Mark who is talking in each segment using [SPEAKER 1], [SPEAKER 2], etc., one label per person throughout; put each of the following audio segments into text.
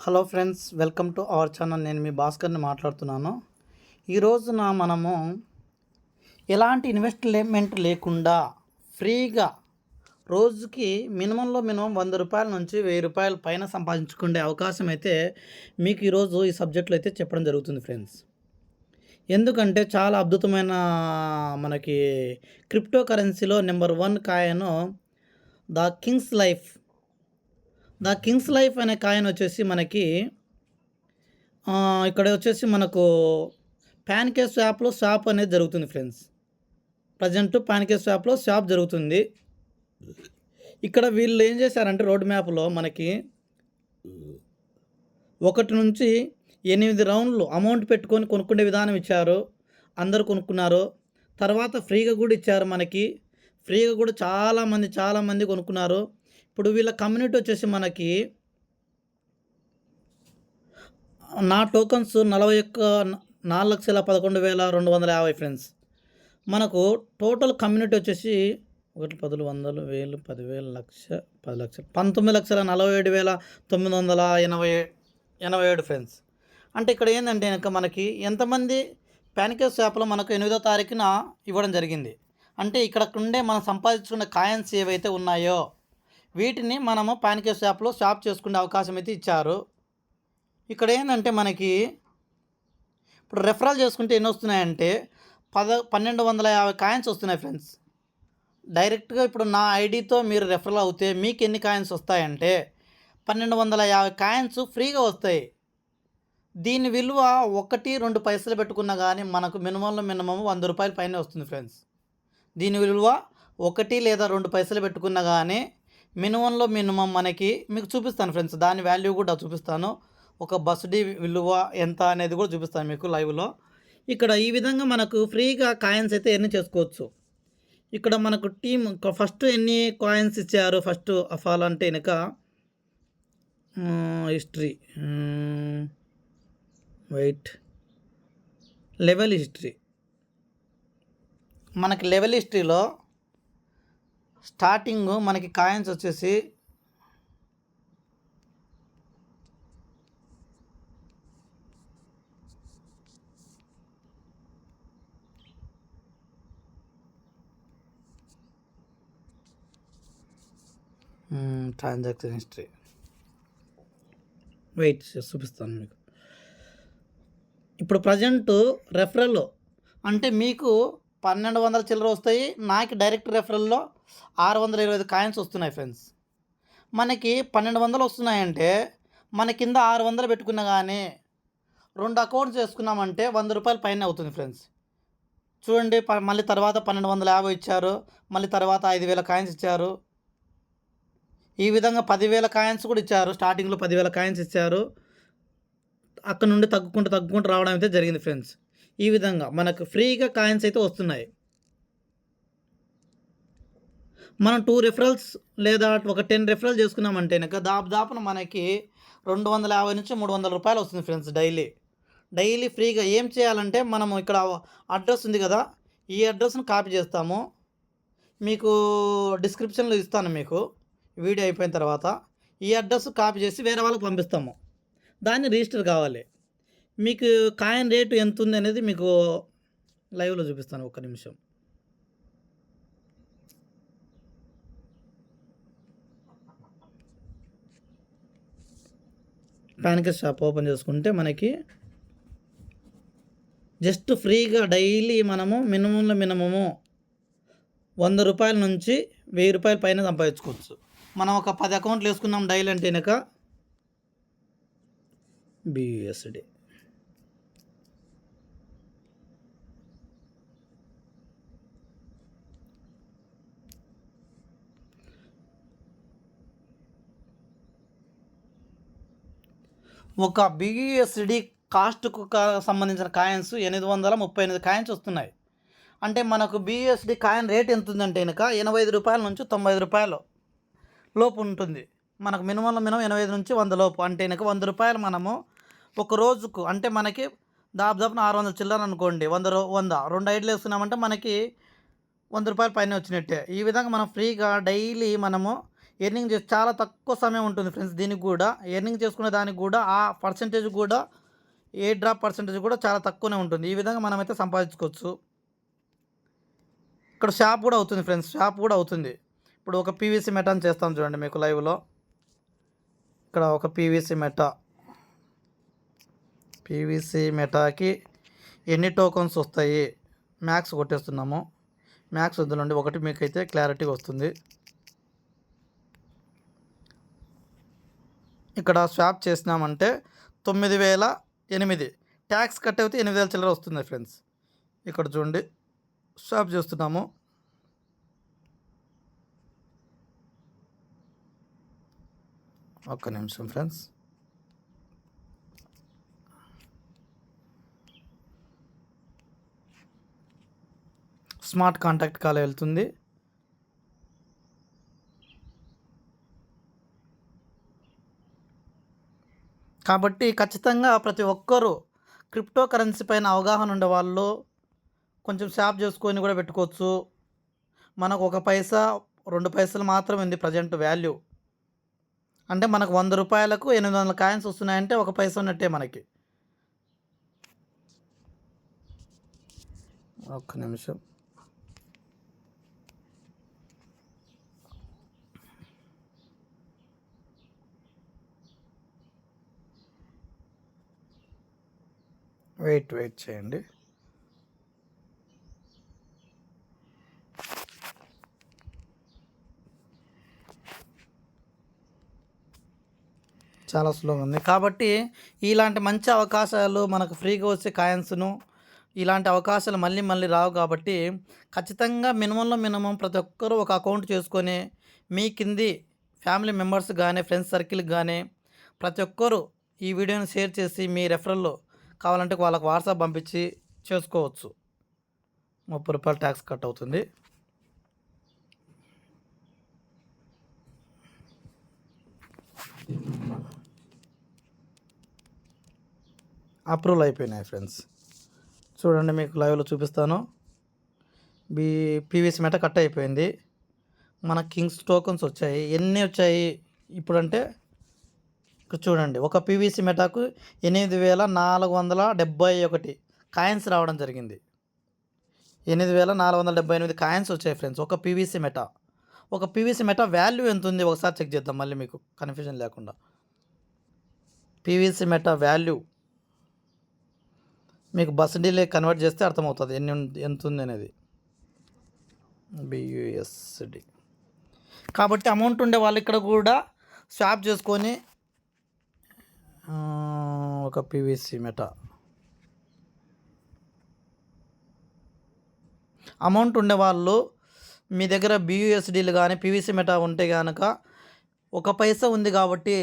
[SPEAKER 1] Hello friends, welcome to our channel. నేను మీ భాస్కర్ని మాట్లాడుతున్నాను. ఈ రోజున మనము ఎలాంటి ఇన్వెస్ట్మెంట్ లేకుండా ఫ్రీగా రోజుకి మినిమం 100 రూపాయల నుంచి 1000 రూపాయల పైన సంపాదించుకునే అవకాశం అయితే మీకు ఈరోజు ఈ సబ్జెక్ట్లో అయితే చెప్పడం జరుగుతుంది ఫ్రెండ్స్. ఎందుకంటే చాలా అద్భుతమైన మనకి క్రిప్టో కరెన్సీలో నెంబర్ 1 కాయను ద కింగ్స్ లైఫ్. అనే కాయిన్ వచ్చేసి మనకి ఇక్కడ వచ్చేసి మనకు ప్యాన్కేక్ స్వాప్లో స్వాప్ అనేది జరుగుతుంది ఫ్రెండ్స్. ప్రజెంట్ ప్యాన్కేక్ స్వాప్లో స్వాప్ జరుగుతుంది. ఇక్కడ వీళ్ళు ఏం చేశారంటే రోడ్ మ్యాప్లో మనకి 1 నుంచి 8 రౌండ్లు అమౌంట్ పెట్టుకొని కొనుక్కునే విధానం ఇచ్చారు. అందరూ కొనుక్కున్నారు. తర్వాత ఫ్రీగా కూడా ఇచ్చారు. మనకి ఫ్రీగా కూడా చాలామంది కొనుక్కున్నారు. ఇప్పుడు వీళ్ళ కమ్యూనిటీ వచ్చేసి మనకి నా టోకన్స్ 4,11,250 ఫ్రెండ్స్. మనకు టోటల్ కమ్యూనిటీ వచ్చేసి 1 10 100 1000 10,000 లక్ష 10 లక్షలు 19,47,987 ఫ్రెండ్స్. అంటే ఇక్కడ ఏంటంటే కనుక మనకి ఎంతమంది ప్యాన్కేక్ స్వాప్లో మనకు 8వ తారీఖున ఇవ్వడం జరిగింది. అంటే ఇక్కడ ఉండే మనం సంపాదించుకున్న కాయిన్స్ ఏవైతే ఉన్నాయో వీటిని మనము ప్యాన్కేక్ స్వాప్లో స్వాప్ చేసుకునే అవకాశం అయితే ఇచ్చారు. ఇక్కడ ఏంటంటే మనకి ఇప్పుడు రెఫరల్ చేసుకుంటే ఎన్ని వస్తున్నాయంటే 1,250 కాయిన్స్ వస్తున్నాయి ఫ్రెండ్స్. డైరెక్ట్గా ఇప్పుడు నా ఐడితో మీరు రెఫరల్ అవుతే మీకు ఎన్ని కాయిన్స్ వస్తాయంటే 1,250 కాయిన్స్ ఫ్రీగా వస్తాయి. దీని విలువ 1-2 పైసలు పెట్టుకున్నా కానీ మనకు మినిమం 100 రూపాయల పైన వస్తుంది ఫ్రెండ్స్. దీని విలువ 1 లేదా 2 పైసలు పెట్టుకున్నా కానీ మినిమం మనకి మీకు చూపిస్తాను ఫ్రెండ్స్. దాని వాల్యూ కూడా చూపిస్తాను. ఒక బస్డీ విలువ ఎంత అనేది కూడా చూపిస్తాను మీకు లైవ్లో. ఇక్కడ ఈ విధంగా మనకు ఫ్రీగా కాయిన్స్ అయితే ఎర్న్ చేసుకోవచ్చు. ఇక్కడ మనకు టీమ్ ఫస్ట్ ఎన్ని కాయిన్స్ ఇచ్చారు ఫస్ట్ ఆఫ్ ఆల్ అంటే వెనక హిస్టరీ లెవెల్ హిస్టరీ. మనకి లెవెల్ హిస్టరీలో స్టార్టింగ్ మనకి కాయిన్స్ వచ్చేసి ట్రాన్సాక్షన్ హిస్టరీ చూపిస్తాను మీకు. ఇప్పుడు ప్రజెంట్ రెఫరల్ అంటే మీకు 1,200 చిల్లర వస్తాయి. నాకు డైరెక్ట్ రెఫరల్లో 625 కాయిన్స్ వస్తున్నాయి ఫ్రెండ్స్. మనకి 1,200 వస్తున్నాయంటే మన కింద 600 పెట్టుకున్నా కానీ 2 అకౌంట్స్ చేసుకున్నామంటే 100 రూపాయల పైన అవుతుంది ఫ్రెండ్స్. చూడండి, మళ్ళీ తర్వాత 1,250 ఇచ్చారు. మళ్ళీ తర్వాత 5,000 కాయిన్స్ ఇచ్చారు. ఈ విధంగా 10,000 కాయిన్స్ కూడా ఇచ్చారు. స్టార్టింగ్లో 10,000 కాయిన్స్ ఇచ్చారు. అక్కడ నుండి తగ్గుకుంటూ రావడం అయితే జరిగింది ఫ్రెండ్స్. ఈ విధంగా మనకు ఫ్రీగా కాయిన్స్ అయితే వస్తున్నాయి. మనం 2 రెఫరల్స్ లేదా ఒక 10 రెఫరల్ చేసుకున్నామంటే కనుక దాపున మనకి 250 నుంచి 300 రూపాయలు వస్తుంది ఫ్రెండ్స్. డైలీ ఫ్రీగా ఏం చేయాలంటే మనము ఇక్కడ అడ్రస్ ఉంది కదా, ఈ అడ్రస్ను కాపీ చేస్తాము. మీకు డిస్క్రిప్షన్లో ఇస్తాను. మీకు వీడియో అయిపోయిన తర్వాత ఈ అడ్రస్ కాపీ చేసి వేరే వాళ్ళకి పంపిస్తాము. దాన్ని రిజిస్టర్ కావాలి. మీకు కాయిన్ రేటు ఎంత ఉంది అనేది మీకు లైవ్లో చూపిస్తాను. 1 నిమిషం. ప్యాన్కేక్ షాప్ ఓపెన్ చేసుకుంటే మనకి జస్ట్ ఫ్రీగా డైలీ మనము మినిమము 100 రూపాయల నుంచి 1000 రూపాయల పైన సంపాదించుకోవచ్చు. మనం ఒక 10 అకౌంట్లు వేసుకున్నాం డైలీ అంటే కనుక BUSD. ఒక BUSD కాస్ట్కు సంబంధించిన కాయిన్స్ 838 కాయిన్స్ వస్తున్నాయి. అంటే మనకు BUSD కాయిన్ రేట్ ఎంత ఉందంటే కనుక 85 రూపాయల నుంచి 95 రూపాయలు లోపు ఉంటుంది. మనకు మినిమం 85 నుంచి 100 లోపు. అంటే కనుక 100 రూపాయలు మనము ఒక రోజుకు అంటే మనకి దాదాపు 600 చిల్లర అనుకోండి. 2 ఐడ్లు వేస్తున్నామంటే మనకి 100 రూపాయల పైన వచ్చినట్టే. ఈ విధంగా మనం ఫ్రీగా డైలీ మనము ఎర్నింగ్ చేసి చాలా తక్కువ సమయం ఉంటుంది ఫ్రెండ్స్. దీనికి కూడా ఎర్నింగ్ చేసుకునే దానికి కూడా ఆ పర్సంటేజ్ కూడా ఎయిర్ డ్రాప్ పర్సంటేజ్ కూడా చాలా తక్కువనే ఉంటుంది. ఈ విధంగా మనమైతే సంపాదించుకోవచ్చు. ఇక్కడ షాప్ కూడా అవుతుంది ఫ్రెండ్స్, షాప్ కూడా అవుతుంది. ఇప్పుడు ఒక పీవీసీ మెటాని చేస్తాం చూడండి మీకు లైవ్లో. ఇక్కడ ఒక పీవీసీ మెటాకి ఎన్ని టోకన్స్ వస్తాయి మ్యాక్స్ కొట్టేస్తున్నాము. మ్యాక్స్ వద్దులండి, ఒకటి మీకైతే క్లారిటీగా వస్తుంది. ఇక్కడ స్వాప్ చేసినామంటే 9,008 ట్యాక్స్ కట్ అయితే 8,000 చిల్లర వస్తుంది ఫ్రెండ్స్. ఇక్కడ చూడండి స్వాప్ చేస్తున్నాము. ఒక్క నిమిషం ఫ్రెండ్స్. స్మార్ట్ కాంటాక్ట్ కాల్ వెళ్తుంది. కాబట్టి ఖచ్చితంగా ప్రతి ఒక్కరూ క్రిప్టో కరెన్సీ పైన అవగాహన ఉండే వాళ్ళు కొంచెం షాప్ చేసుకొని కూడా పెట్టుకోవచ్చు. మనకు 1 పైసా 2 పైసలు మాత్రమే ఉంది ప్రజెంట్ వాల్యూ. అంటే మనకు 100 రూపాయలకు 800 కాయిన్స్ వస్తున్నాయంటే 1 పైసా ఉన్నట్టే మనకి. ఒక్క నిమిషం. వెయిట్ చేయండి. చాలా స్లోగా ఉంది. కాబట్టి ఇలాంటి మంచి అవకాశాలు మనకు ఫ్రీగా వచ్చే కాయిన్స్ను ఇలాంటి అవకాశాలు మళ్ళీ మళ్ళీ రావు. కాబట్టి ఖచ్చితంగా మినిమం ప్రతి ఒక్కరూ ఒక అకౌంట్ చేసుకొని మీ కింది ఫ్యామిలీ మెంబర్స్ కానీ ఫ్రెండ్స్ సర్కిల్కి కానీ ప్రతి ఒక్కరూ ఈ వీడియోని షేర్ చేసి మీ రెఫరల్లో కావాలంటే వాళ్ళకి వాట్సాప్ పంపించి చేసుకోవచ్చు. 30 రూపాయలు ట్యాక్స్ కట్ అవుతుంది. అప్రూవల్ అయిపోయినాయి ఫ్రెండ్స్. చూడండి మీకు లైవ్లో చూపిస్తాను. పీవీసీ మెటా కట్ అయిపోయింది. మన కింగ్స్ టోకన్స్ వచ్చాయి. ఎన్ని వచ్చాయి ఇప్పుడంటే ఇక్కడ చూడండి, ఒక పీవీసీ మెటాకు 8,471 కాయిన్స్ రావడం జరిగింది. 8,478 కాయిన్స్ వచ్చాయి ఫ్రెండ్స్ ఒక పీవీసీ మెటా. ఒక పీవీసీ మెటా వాల్యూ ఎంత ఉంది ఒకసారి చెక్ చేద్దాం మళ్ళీ మీకు కన్ఫ్యూజన్ లేకుండా. పీవీసీ మెటా వాల్యూ మీకు బస్డీలే కన్వర్ట్ చేస్తే అర్థమవుతుంది ఎంత ఉంది అనేది. బియూఎస్డి. కాబట్టి అమౌంట్ ఉండే వాళ్ళు ఇక్కడ కూడా స్వాప్ చేసుకొని ఒక పీవీసీ మెటా అమౌంట్ ఉండేవాళ్ళు మీ దగ్గర బియూఎస్డీలు కానీ పీవీసీ మెటా ఉంటే కనుక 1 పైసా ఉంది కాబట్టి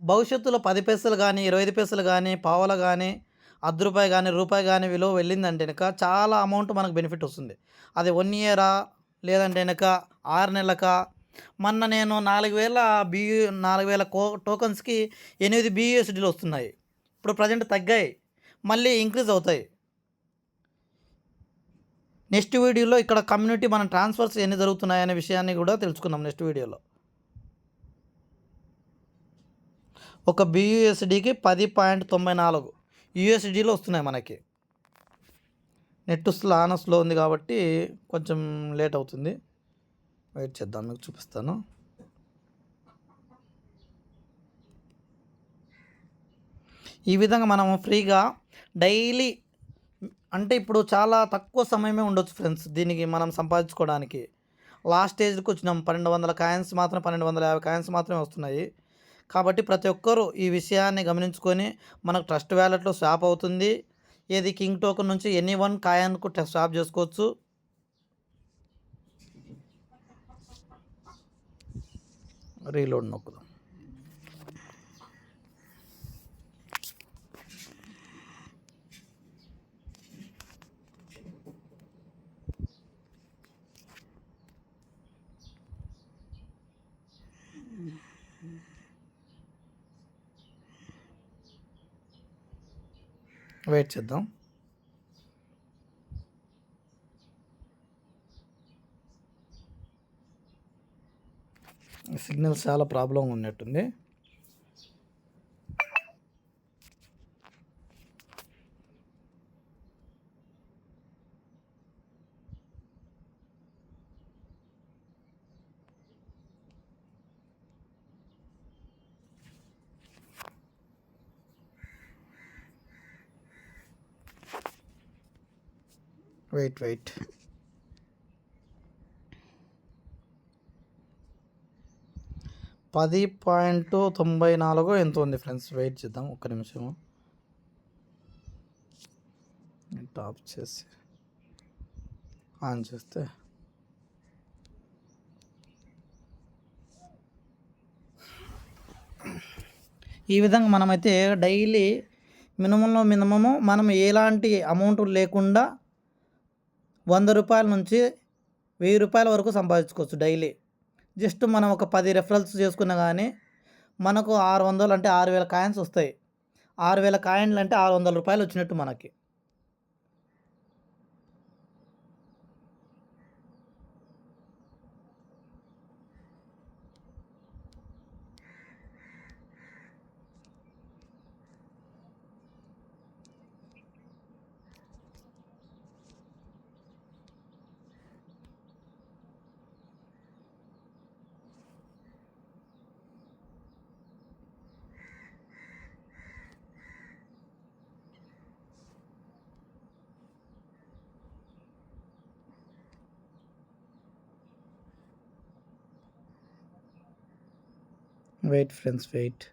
[SPEAKER 1] భవిష్యత్తులో 10 పైసలు కానీ 25 పైసలు కానీ పావలా కానీ ₹10 కానీ రూపాయి కానీ విలువ వెళ్ళిందంటే కనుక చాలా అమౌంట్ మనకు బెనిఫిట్ వస్తుంది. అది 1 ఇయరా లేదంటే కనుక 6 నెలలకా. మొన్న నేను 4,000 టోకన్స్కి 8 బియూఎస్డీలు వస్తున్నాయి. ఇప్పుడు ప్రజెంట్ తగ్గాయి, మళ్ళీ ఇంక్రీజ్ అవుతాయి. నెక్స్ట్ వీడియోలో ఇక్కడ కమ్యూనిటీ మన ట్రాన్స్ఫర్స్ ఎన్ని జరుగుతున్నాయనే విషయాన్ని కూడా తెలుసుకుందాం నెక్స్ట్ వీడియోలో. ఒక బియూఎస్డీకి 10.94 యూఎస్డీలో వస్తున్నాయి మనకి. నెట్ స్లో ఉంది కాబట్టి కొంచెం లేట్ అవుతుంది. వెయిట్ చేద్దాం, మీకు చూపిస్తాను. ఈ విధంగా మనం ఫ్రీగా డైలీ అంటే ఇప్పుడు చాలా తక్కువ సమయమే ఉండొచ్చు ఫ్రెండ్స్ దీనికి మనం సంపాదించుకోవడానికి. లాస్ట్ స్టేజ్కి వచ్చినాం. 1,200 కాయిన్స్ మాత్రం 1,250 కాయిన్స్ మాత్రమే వస్తున్నాయి. కాబట్టి ప్రతి ఒక్కరూ ఈ విషయాన్ని గమనించుకొని మనకు ట్రస్ట్ వ్యాలెట్లో స్వాప్ అవుతుంది. ఏది కింగ్ టోకెన్ నుంచి ఎనీ 1 కాయిన్కు స్వాప్ చేసుకోవచ్చు. రీలోడ్ నొక్కుదాం. వెయిట్ చేద్దాం. సిగ్నల్ చాలా ప్రాబ్లం ఉన్నట్టుంది. వెయిట్ 10.94 ఎంత ఉంది ఫ్రెండ్స్. వెయిట్ చేద్దాం ఒక్క నిమిషము. టాప్ చేసి ఆన్ చేస్తే ఈ విధంగా మనమైతే డైలీ మినిమము మనం ఎలాంటి అమౌంట్ లేకుండా 100 రూపాయల నుంచి 1000 రూపాయల వరకు సంపాదించుకోవచ్చు డైలీ. జస్ట్ మనం ఒక 10 రెఫరల్స్ చేసుకున్నా కానీ మనకు 600 అంటే 6000 కాయిన్స్ వస్తాయి. 6000 కాయిన్లు అంటే 600 రూపాయలు వచ్చినట్టు మనకి. Wait friends wait.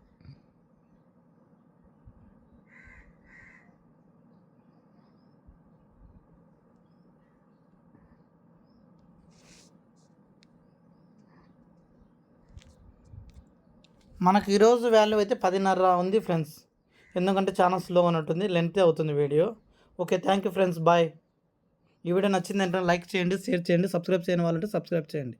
[SPEAKER 1] మనకు ఈరోజు వాల్యూ అయితే 10.5 ఉంది ఫ్రెండ్స్. ఎందుకంటే చాలా స్లోగా ఉన్నట్టుంది, లెంత్ అవుతుంది video. Okay, thank you friends, bye. ఈ వీడియో నచ్చిందంటే లైక్ చేయండి, షేర్ చేయండి, సబ్స్క్రైబ్ చేయని వాళ్ళంటే సబ్స్క్రైబ్ చేయండి.